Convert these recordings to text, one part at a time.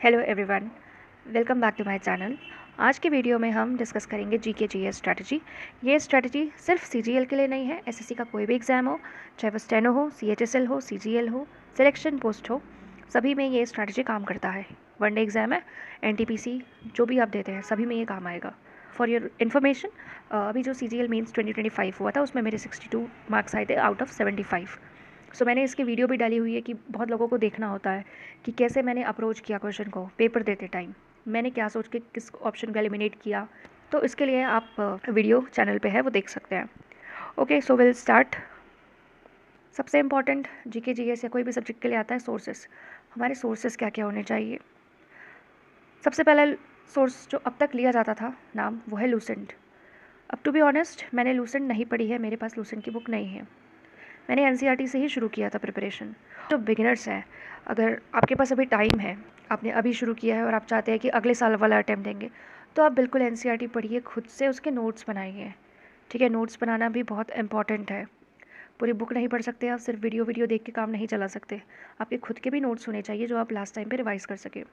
Hello everyone, welcome back to my channel. आज की video में हम डिस्कस करेंगे जीके जीएस स्ट्रैटेजी। ये स्ट्रैटेजी सिर्फ सीजीएल के लिए नहीं है, एसएससी का कोई भी एग्ज़ाम हो, चाहे वो स्टेनो हो, सीएचएसएल हो, सीजीएल हो, सिलेक्शन पोस्ट हो, सभी में ये स्ट्रैटेजी काम करता है। वनडे एग्ज़ाम है, एनटीपीसी जो भी आप देते हैं सभी में ये काम आएगा। फॉर योर इन्फॉर्मेशन, अभी जो सीजीएल मेंस 2025 हुआ था उसमें मेरे 62 मार्क्स आए थे आउट ऑफ 75। सो मैंने इसकी वीडियो भी डाली हुई है कि बहुत लोगों को देखना होता है कि कैसे मैंने अप्रोच किया क्वेश्चन को पेपर देते टाइम, मैंने क्या सोच के किस ऑप्शन को एलिमिनेट किया। तो इसके लिए आप वीडियो चैनल पे है वो देख सकते हैं। Okay, so will start. सबसे इम्पॉर्टेंट जीके जीएस या कोई भी सब्जेक्ट के लिए आता है सोर्सेस। हमारे सोर्सेस क्या क्या होने चाहिए। सबसे पहला सोर्स जो अब तक लिया जाता था नाम, वो है लूसेंट। अब टू बी ऑनेस्ट मैंने लूसेंट नहीं पढ़ी है, मेरे पास लूसेंट की बुक नहीं है। मैंने एनसीईआरटी से ही शुरू किया था प्रिपरेशन। जो बिगिनर्स हैं, अगर आपके पास अभी टाइम है, आपने अभी शुरू किया है और आप चाहते हैं कि अगले साल वाला अटैम्प्ट देंगे, तो आप बिल्कुल एनसीईआरटी पढ़िए, खुद से उसके नोट्स बनाइए। ठीक है, नोट्स बनाना भी बहुत इंपॉर्टेंट है। पूरी बुक नहीं पढ़ सकते आप, सिर्फ वीडियो वीडियो देख के काम नहीं चला सकते। आपके खुद के भी नोट्स होने चाहिए जो आप लास्ट टाइम पे रिवाइज कर सके।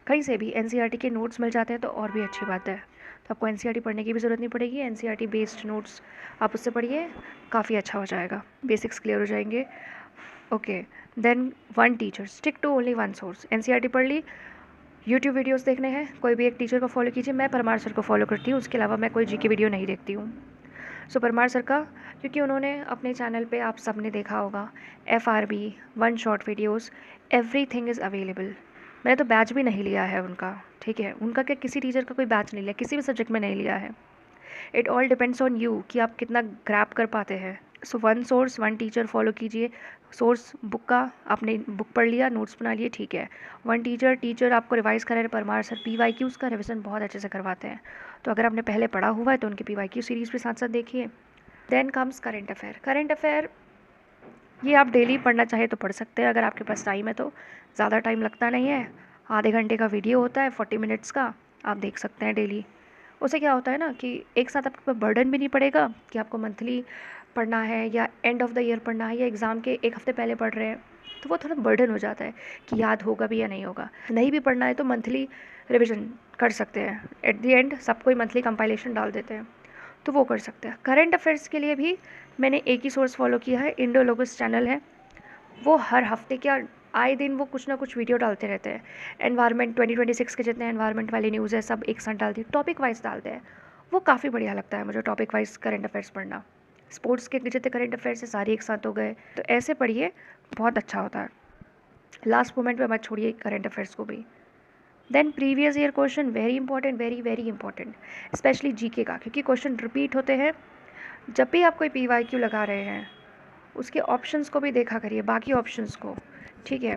कहीं से भी एनसीईआरटी के नोट्स मिल जाते हैं तो और भी अच्छी बात है। तो आपको एनसीईआरटी पढ़ने की भी ज़रूरत नहीं पड़ेगी, एनसीईआरटी बेस्ड नोट्स आप उससे पढ़िए, काफ़ी अच्छा हो जाएगा, बेसिक्स क्लियर हो जाएंगे। Okay, then one teacher, stick to only one source. NCERT पढ़ ली, यूट्यूब वीडियोस देखने हैं, कोई भी एक टीचर को फॉलो कीजिए। मैं परमार सर को फॉलो करती हूँ, उसके अलावा मैं कोई जीके वीडियो नहीं देखती हूँ। सो परमार सर का, क्योंकि उन्होंने अपने चैनल पे, आप सब ने देखा होगा, FRB, one shot videos, everything is available. मैंने तो बैच भी नहीं लिया है उनका, ठीक है, उनका क्या, किसी टीचर का कोई बैच नहीं लिया, किसी भी सब्जेक्ट में नहीं लिया है। It all depends on you कि आप कितना ग्रैब कर पाते हैं। So one source one teacher follow कीजिए। सोर्स बुक का, आपने बुक पढ़ लिया, नोट्स बना लिए, ठीक है। वन टीचर, टीचर आपको रिवाइज करा रहे, परमार सर पीवाईक्यूज़ का रिविजन बहुत अच्छे से करवाते हैं। तो अगर आपने पहले पढ़ा हुआ है तो उनके पीवाईक्यू सीरीज़ भी साथ साथ देखिए। Then comes current affair. Current affair ये आप डेली पढ़ना चाहे तो पढ़ सकते हैं, अगर आपके पास टाइम है तो। ज़्यादा टाइम लगता नहीं है, आधे घंटे का वीडियो होता है, 40 मिनट्स का, आप देख सकते हैं डेली। उससे क्या होता है ना कि एक साथ आपके पास बर्डन भी नहीं पड़ेगा कि आपको मंथली पढ़ना है या एंड ऑफ द ईयर पढ़ना है या एग्ज़ाम के एक हफ्ते पहले पढ़ रहे हैं, तो वो थोड़ा बर्डन हो जाता है कि याद होगा भी या नहीं होगा। नहीं भी पढ़ना है तो मंथली रिविजन कर सकते हैं, एट द एंड सब कोई मंथली कंपाइलेशन डाल देते हैं, तो वो कर सकते हैं। करंट अफेयर्स के लिए भी मैंने एक ही सोर्स फॉलो किया है, इंडोलोगस चैनल है। वो हर हफ्ते क्या, आए दिन वो कुछ ना कुछ वीडियो डालते रहते हैं। एनवायरनमेंट 2026 के जितने एनवायरनमेंट वाली न्यूज़ है सब एक साथ डालती है, टॉपिक वाइज डालते हैं। वो काफ़ी बढ़िया लगता है मुझे टॉपिक वाइज करंट अफेयर्स पढ़ना। स्पोर्ट्स के जितने करंट अफेयर्स है सारे एक साथ हो गए, तो ऐसे पढ़िए, बहुत अच्छा होता है। लास्ट मोमेंट पे मत छोड़िए करंट अफेयर्स को भी। Then previous year question, very important, very very important, specially GK का, क्योंकि क्वेश्चन रिपीट होते हैं। जब भी आप कोई पीवाईक्यू लगा रहे हैं उसके ऑप्शंस को भी देखा करिए, बाकी ऑप्शंस को, ठीक है,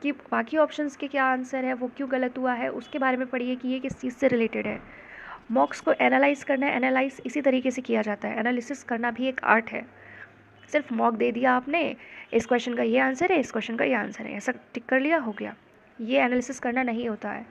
कि बाकी ऑप्शंस के क्या आंसर है, वो क्यों गलत हुआ है, उसके बारे में पढ़िए कि ये किस चीज़ से रिलेटेड है। मॉक्स को एनालाइज करना है, एनालाइज इसी तरीके से किया जाता है, एनालिसिस करना भी एक आर्ट है। सिर्फ मॉक दे दिया आपने, इस क्वेश्चन का ये आंसर है, इस क्वेश्चन का ये आंसर है, ऐसा टिक कर लिया, हो गया, ये एनालिसिस करना नहीं होता है।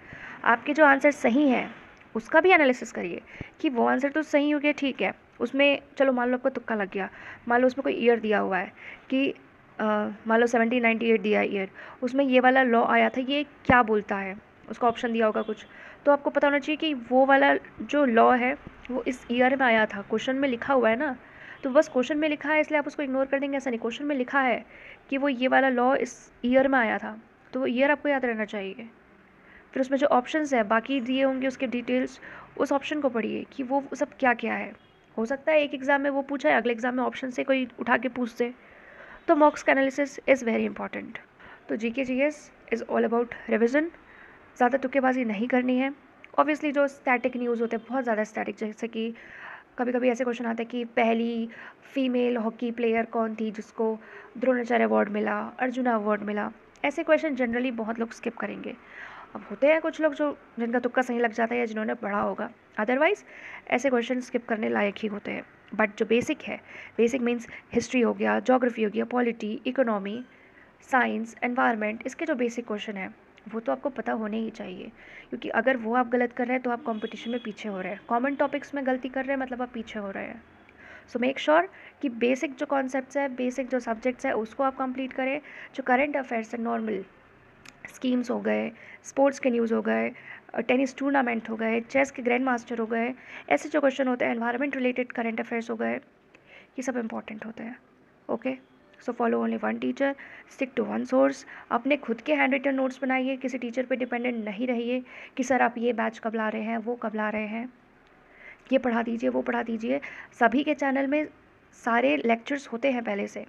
आपके जो आंसर सही हैं उसका भी एनालिसिस करिए कि वो आंसर तो सही हो गया, ठीक है, उसमें चलो मान लो आपको तुक्का लग गया, मान लो उसमें कोई ईयर दिया हुआ है कि मान लो 1798 दिया है ईयर, उसमें ये वाला लॉ आया था, ये क्या बोलता है, उसका ऑप्शन दिया होगा कुछ, तो आपको पता होना चाहिए कि वो वाला जो लॉ है वो इस ईयर में आया था, क्वेश्चन में लिखा हुआ है ना। तो बस क्वेश्चन में लिखा है इसलिए आप उसको इग्नोर कर देंगे, ऐसा नहीं, क्वेश्चन में लिखा है कि वो ये वाला लॉ इस ईयर में आया था, तो वो ईयर आपको याद रहना चाहिए। फिर उसमें जो ऑप्शंस है बाकी दिए होंगे उसके डिटेल्स, उस ऑप्शन को पढ़िए कि वो सब क्या क्या है। हो सकता है एक एग्ज़ाम में वो पूछा है, अगले एग्ज़ाम में ऑप्शन से कोई उठा के पूछ दे। तो मॉक्स का एनालिसिस इज़ वेरी इंपॉर्टेंट। तो GK GS is all about revision, ज़्यादा तुक्केबाजी नहीं करनी है। ऑब्वियसली जो स्टैटिक न्यूज़ होते हैं, बहुत ज़्यादा स्टैटिक, जैसे कि कभी कभी ऐसे क्वेश्चन आते हैं कि पहली फीमेल हॉकी प्लेयर कौन थी जिसको द्रोणाचार्य अवार्ड मिला, अर्जुना अवार्ड मिला, ऐसे क्वेश्चन जनरली बहुत लोग स्किप करेंगे। अब होते हैं कुछ लोग जो जिनका तुक्का सही लग जाता है या जिन्होंने पढ़ा होगा, अदरवाइज ऐसे क्वेश्चन स्किप करने लायक ही होते हैं। बट जो बेसिक है, बेसिक मीन्स हिस्ट्री हो गया, जोग्राफी हो गया, पॉलिटी, इकोनॉमी, साइंस, एनवायरनमेंट, इसके जो बेसिक क्वेश्चन है वो तो आपको पता होने ही चाहिए, क्योंकि अगर वो आप गलत कर रहे हैं तो आप कंपटीशन में पीछे हो रहे हैं, कॉमन टॉपिक्स में गलती कर रहे हैं मतलब आप पीछे हो रहे हैं। सो मेक श्योर कि बेसिक जो कॉन्सेप्ट्स है, बेसिक जो सब्जेक्ट्स है उसको आप कंप्लीट करें। जो करंट अफेयर्स है नॉर्मल, स्कीम्स हो गए, स्पोर्ट्स के न्यूज़ हो गए, टेनिस टूर्नामेंट हो गए, चेस के ग्रैंड मास्टर हो गए, ऐसे जो क्वेश्चन होते हैं, एनवायरनमेंट रिलेटेड करंट अफेयर्स हो गए, ये सब इंपॉर्टेंट होते हैं। Okay, so follow only one teacher, stick to one source. अपने खुद के हैंड रिटन नोट्स बनाइए, किसी टीचर पे डिपेंडेंट नहीं रहिए कि सर आप ये बैच कब ला रहे हैं, वो कब ला रहे हैं, ये पढ़ा दीजिए, वो पढ़ा दीजिए। सभी के चैनल में सारे लेक्चर्स होते हैं पहले से।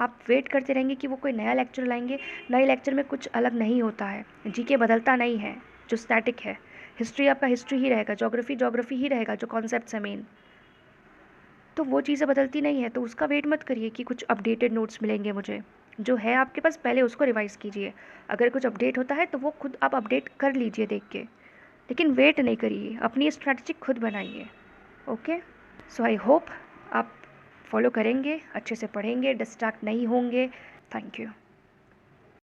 आप वेट करते रहेंगे कि वो कोई नया लेक्चर लाएंगे। नए लेक्चर में कुछ अलग नहीं होता है, जीके बदलता नहीं है, जो स्टैटिक है। हिस्ट्री आपका हिस्ट्री ही रहेगा, ज्योग्राफी ज्योग्राफी ही रहेगा, जो कॉन्सेप्ट्स है मेन, तो वो चीज़ें बदलती नहीं है। तो उसका वेट मत करिए कि कुछ अपडेटेड नोट्स मिलेंगे मुझे। जो है आपके पास पहले उसको रिवाइज़ कीजिए। अगर कुछ अपडेट होता है तो वो खुद आप अपडेट कर लीजिए देख के, लेकिन वेट नहीं करिए, अपनी स्ट्रैटेजी खुद बनाइए। ओके, सो आई होप आप फॉलो करेंगे, अच्छे से पढ़ेंगे, डिस्ट्रैक्ट नहीं होंगे। Thank you.